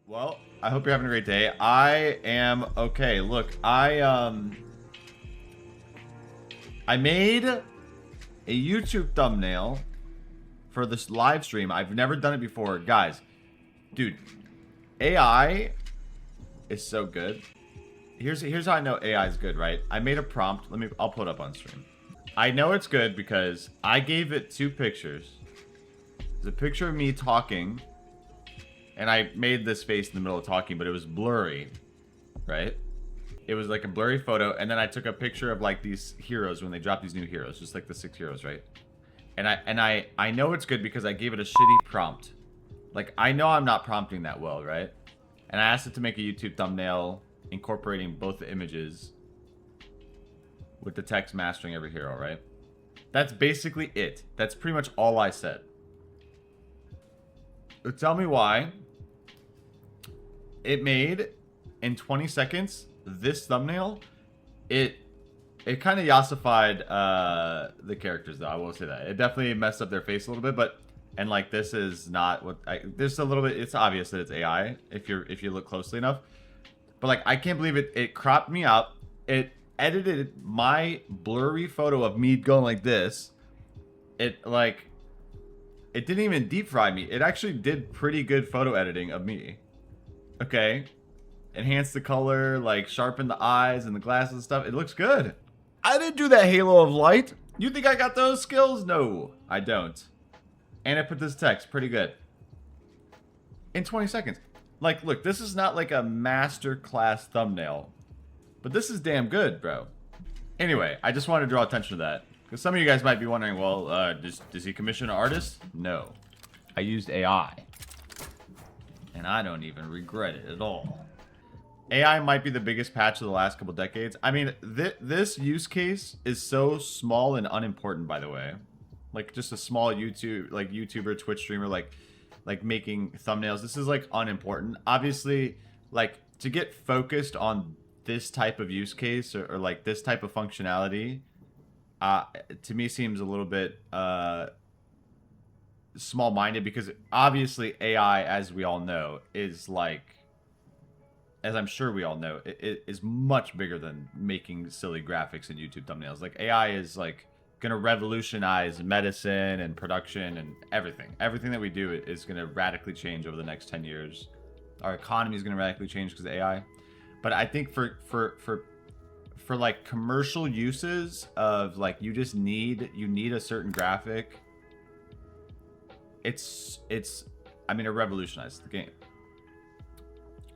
Well, I hope you're having a great day. I am okay. Look, I made a YouTube thumbnail for this live stream. I've never done it before. Guys, dude, AI is so good. Here's how I know AI is good, right? I made a prompt. I'll put it up on stream. I know it's good because I gave it two pictures. There's a picture of me talking, and I made this face in the middle of talking, but it was blurry, right? It was like a blurry photo, and then I took a picture of like these heroes when they drop these new heroes, just like the 6 heroes, right? And I know it's good because I gave it a shitty prompt. Like, I know I'm not prompting that well, right? And I asked it to make a YouTube thumbnail incorporating both the images with the text mastering every hero, right? That's basically it. That's pretty much all I said. Tell me why it made in 20 seconds this thumbnail. It kind of yassified the characters, though. I will say that it definitely messed up their face a little bit, but and like this is not what there's a little bit. It's obvious that it's AI if you look closely enough, but like I can't believe it cropped me out. It edited my blurry photo of me going like this. It didn't even deep fry me. It actually did pretty good photo editing of me. Okay. Enhance the color, like sharpen the eyes and the glasses and stuff. It looks good. I didn't do that halo of light. You think I got those skills? No, I don't. And I put this text pretty good. In 20 seconds. Like, look, this is not like a master class thumbnail. But this is damn good, bro. Anyway, I just wanted to draw attention to that. Because some of you guys might be wondering, well, does he commission an artist? No. I used AI. And I don't even regret it at all. AI might be the biggest patch of the last couple decades. I mean, this use case is so small and unimportant, by the way. Like, just a small YouTuber, Twitch streamer, like making thumbnails. This is, like, unimportant. Obviously, like, to get focused on this type of use case or like, this type of functionality, to me seems a little bit small-minded, because obviously AI, as we all know, is like, as I'm sure we all know, it is much bigger than making silly graphics and YouTube thumbnails. Like, AI is like gonna revolutionize medicine and production and everything. Everything that we do is gonna radically change over the next 10 years. Our economy is gonna radically change because of AI. But I think for like commercial uses of like you need a certain graphic, I mean, it revolutionized the game.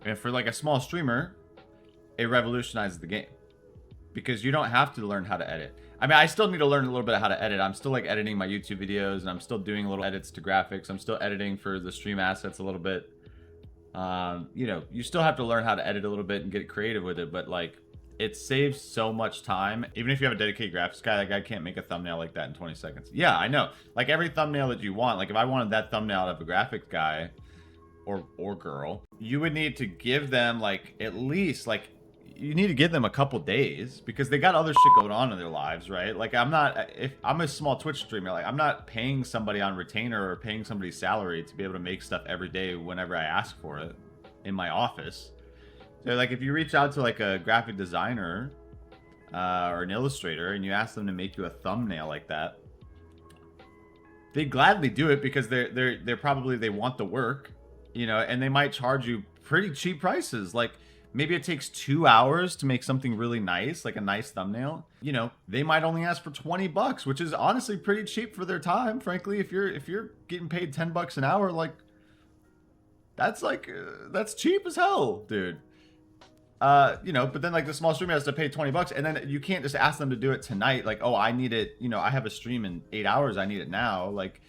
And for like a small streamer, it revolutionizes the game because you don't have to learn how to edit. I mean, I still need to learn a little bit of how to edit. I'm still like editing my YouTube videos, and I'm still doing little edits to graphics. I'm still editing for the stream assets a little bit. You know, you still have to learn how to edit a little bit and get creative with it, but like, it saves so much time. Even if you have a dedicated graphics guy, that guy can't make a thumbnail like that in 20 seconds. Yeah, I know. Like, every thumbnail that you want, like if I wanted that thumbnail of a graphics guy or girl, you would need to give them like at least like, you need to give them a couple days because they got other shit going on in their lives, right? Like, if I'm a small Twitch streamer, like I'm not paying somebody on retainer or paying somebody's salary to be able to make stuff every day whenever I ask for it in my office. So like, if you reach out to like a graphic designer or an illustrator and you ask them to make you a thumbnail like that, they gladly do it because they're probably, they want the work, you know, and they might charge you pretty cheap prices. Like, maybe it takes 2 hours to make something really nice, like a nice thumbnail. You know, they might only ask for 20 bucks, which is honestly pretty cheap for their time. Frankly, if you're getting paid 10 bucks an hour, like that's cheap as hell, dude. You know, but then like the small streamer has to pay 20 bucks, and then you can't just ask them to do it tonight. Like, oh, I need it, you know, I have a stream in 8 hours, I need it now. Like,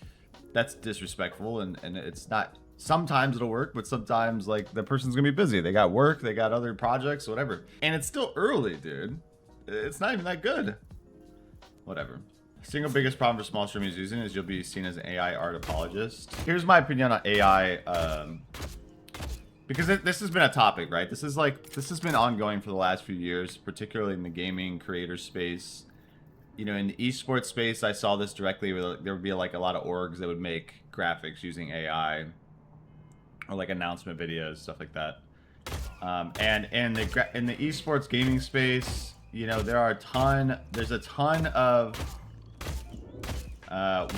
that's disrespectful, and it's not. Sometimes it'll work, but sometimes like the person's gonna be busy. They got work, they got other projects, whatever. And it's still early, dude. It's not even that good. Whatever. Single biggest problem for small streamers using is you'll be seen as an AI art apologist. Here's my opinion on AI, because this has been a topic, right? This has been ongoing for the last few years, particularly in the gaming creator space. You know, in the esports space, I saw this directly. There would be like a lot of orgs that would make graphics using AI. or like announcement videos, stuff like that. And in the esports gaming space, you know, there's a ton of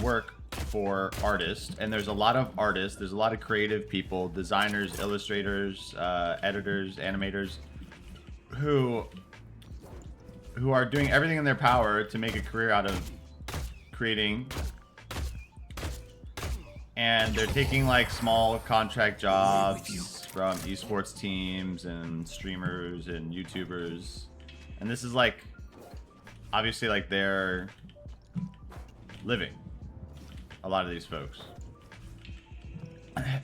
work for artists, and there's a lot of artists, there's a lot of creative people, designers, illustrators, editors, animators, who are doing everything in their power to make a career out of creating. And they're taking like small contract jobs from esports teams and streamers and YouTubers. And this is like, obviously like their living, a lot of these folks.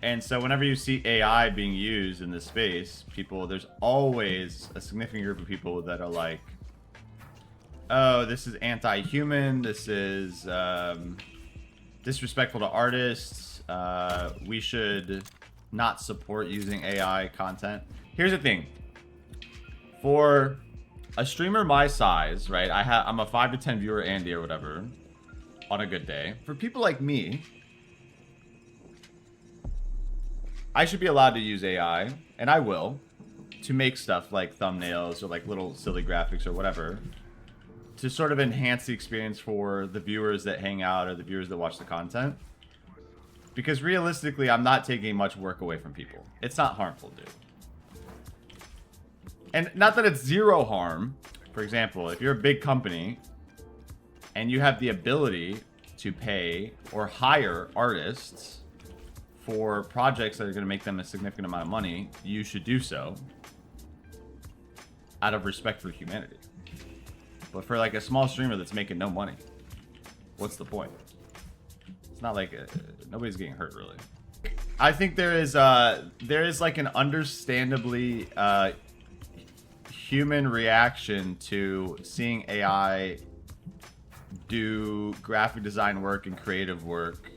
And so whenever you see AI being used in this space, there's always a significant group of people that are like, oh, this is anti-human, this is disrespectful to artists, we should not support using AI content. Here's the thing. For a streamer my size, right, I'm a 5 to 10 viewer Andy or whatever on a good day. For people like me, I should be allowed to use AI, and I will, to make stuff like thumbnails or like little silly graphics or whatever, to sort of enhance the experience for the viewers that hang out or the viewers that watch the content. Because realistically, I'm not taking much work away from people. It's not harmful, dude. And not that it's zero harm. For example, if you're a big company and you have the ability to pay or hire artists for projects that are going to make them a significant amount of money, you should do so out of respect for humanity. But for like a small streamer that's making no money, what's the point? It's not like nobody's getting hurt, really. I think there is like an understandably human reaction to seeing AI do graphic design work and creative work,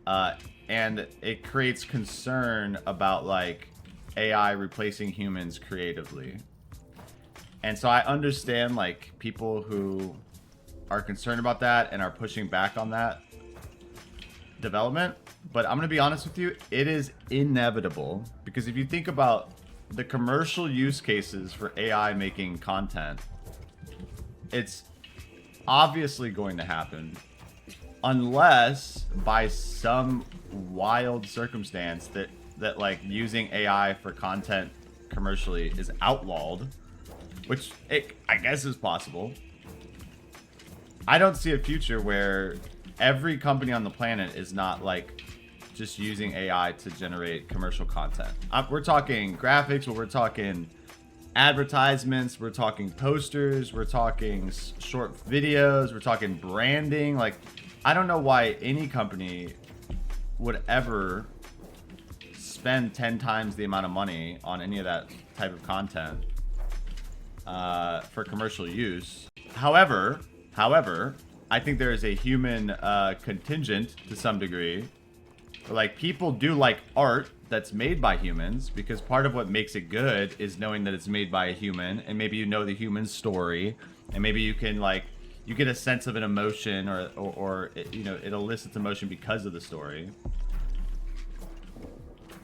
and it creates concern about like AI replacing humans creatively. And so I understand like people who are concerned about that and are pushing back on that development. But I'm going to be honest with you, it is inevitable, because if you think about the commercial use cases for AI making content, it's obviously going to happen unless by some wild circumstance that like using AI for content commercially is outlawed, which I guess is possible. I don't see a future where every company on the planet is not like just using AI to generate commercial content. We're talking graphics, we're talking advertisements, we're talking posters, we're talking short videos, we're talking branding. Like, I don't know why any company would ever spend 10 times the amount of money on any of that type of content for commercial use. However, I think there is a human contingent to some degree. Like, people do like art that's made by humans, because part of what makes it good is knowing that it's made by a human, and maybe you know the human story, and maybe you can like, you get a sense of an emotion, or you know, it elicits emotion because of the story.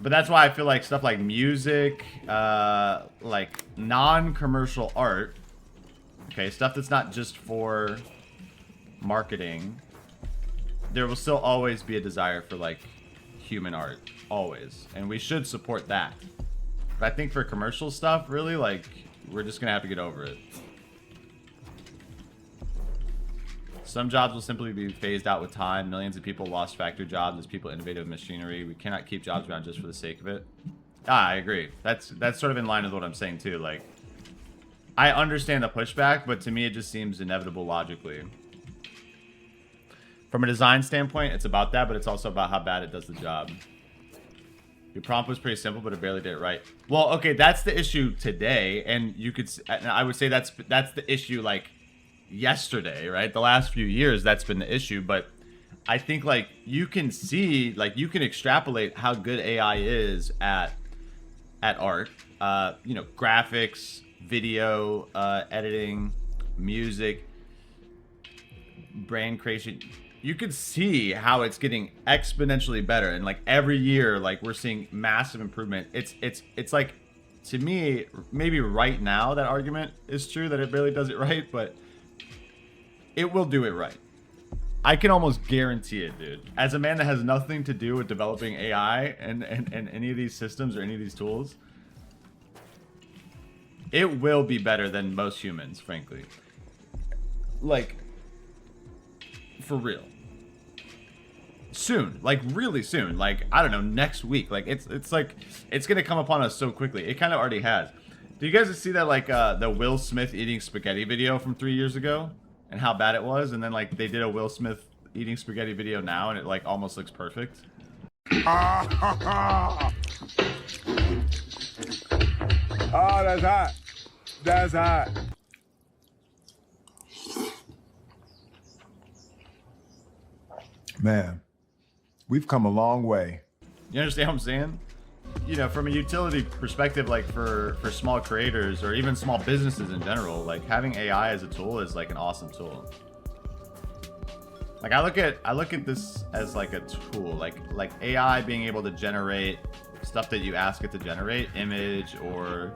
But that's why I feel like stuff like music, like non-commercial art, okay, stuff that's not just for marketing, there will still always be a desire for like human art, always, and we should support that. But I think for commercial stuff, really, like, we're just gonna have to get over it. Some jobs will simply be phased out with time. Millions of people lost factory jobs as people innovated machinery. We cannot keep jobs around just for the sake of it. I agree. That's sort of in line with what I'm saying too. Like, I understand the pushback, but to me it just seems inevitable logically. From a design standpoint, it's about that, but it's also about how bad it does the job. Your prompt was pretty simple, but it barely did it right. Well, okay, that's the issue today, and you could, I would say that's the issue like yesterday, right? The last few years, that's been the issue. But I think like you can see, like you can extrapolate how good AI is at art. You know, graphics, video, editing, music, brand creation. you could see how it's getting exponentially better, and like every year, like we're seeing massive improvement. It's like, to me, maybe right now that argument is true that it barely does it right, but it will do it right. I can almost guarantee it, dude. As a man that has nothing to do with developing AI and any of these systems or any of these tools, it will be better than most humans, frankly. Like, for real. Soon, like really soon, like I don't know, next week. Like it's like it's gonna come upon us so quickly. It kind of already has. Do you guys see that, like the Will Smith eating spaghetti video from 3 years ago and how bad it was? And then like they did a Will Smith eating spaghetti video now and it like almost looks perfect. Oh, that's hot. That's hot. Man, we've come a long way. You understand what I'm saying? You know, from a utility perspective, like for small creators or even small businesses in general, like having AI as a tool is like an awesome tool. Like I look at this as like a tool, like AI being able to generate stuff that you ask it to generate, image or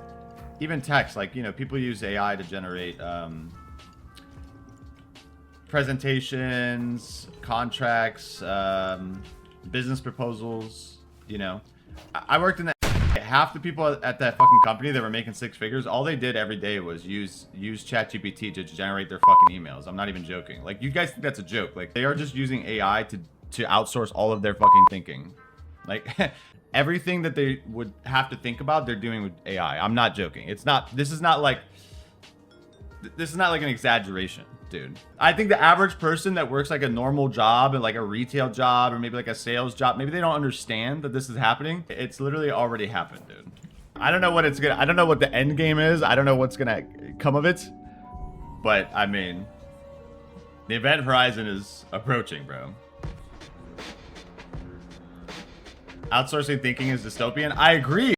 even text. Like, you know, people use AI to generate presentations, contracts, business proposals. You know, I worked in that. Half the people at that fucking company that were making 6 figures, all they did every day was use ChatGPT to generate their fucking emails. I'm not even joking. Like, you guys think that's a joke? Like, they are just using AI to outsource all of their fucking thinking. Like, everything that they would have to think about, they're doing with AI. I'm not joking. It's not. This is not like an exaggeration, dude. I think the average person that works like a normal job and like a retail job or maybe like a sales job, maybe they don't understand that this is happening. It's literally already happened, dude. I don't know what I don't know what the end game is. I don't know what's gonna come of it. But I mean, the event horizon is approaching, bro. Outsourcing thinking is dystopian. I agree.